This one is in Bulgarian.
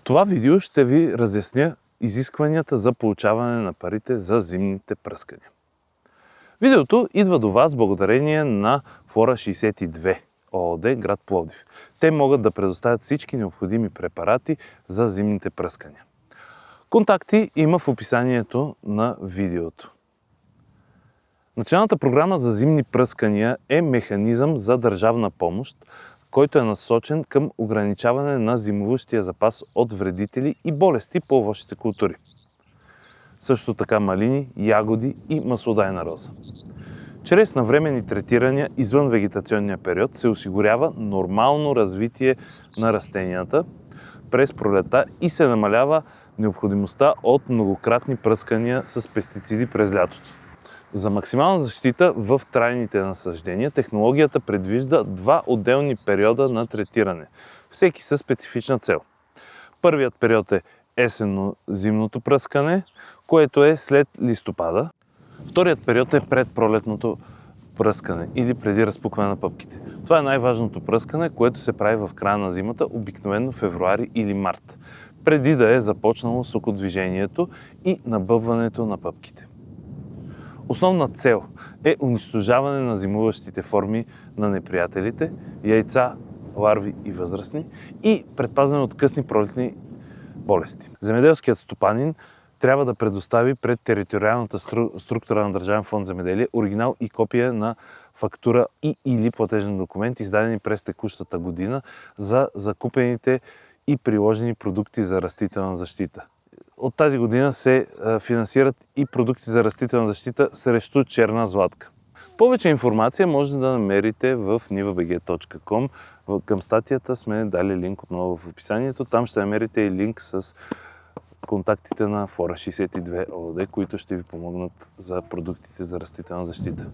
това видео ще ви разясня изискванията за получаване на парите за зимните пръскания. Видеото идва до вас благодарение на Флора 62 ООД, град Пловдив. Те могат да предоставят всички необходими препарати за зимните пръскания. Контакти има в описанието на видеото. Националната програма за зимни пръскания е механизъм за държавна помощ, който е насочен към ограничаване на зимуващия запас от вредители и болести по овощните култури. Също така малини, ягоди и маслодайна роза. Чрез навременни третирания извън вегетационния период се осигурява нормално развитие на растенията през пролетта и се намалява необходимостта от многократни пръскания с пестициди през лятото. За максимална защита в трайните насаждения технологията предвижда два отделни периода на третиране, всеки със специфична цел. Първият период е есенно-зимното пръскане, което е след листопада. Вторият период е предпролетното пръскане или преди разпукване на пъпките. Това е най-важното пръскане, което се прави в края на зимата, обикновено февруари или март, преди да е започнало сокодвижението и набъбването на пъпките. Основна цел е унищожаване на зимуващите форми на неприятелите, яйца, ларви и възрастни и предпазване от късни пролетни болести. Земеделският стопанин трябва да предостави пред териториалната структура на Държавен фонд земеделие оригинал и копия на фактура и/или платежен документ, издадени през текущата година за закупените и приложени продукти за растителна защита. От тази година се финансират и продукти за растителна защита срещу черна златка. Повече информация може да намерите в nivabg.com. Към статията сме дали линк отново в описанието. Там ще намерите и линк с контактите на Флора 62 ООД, които ще ви помогнат за продуктите за растителна защита.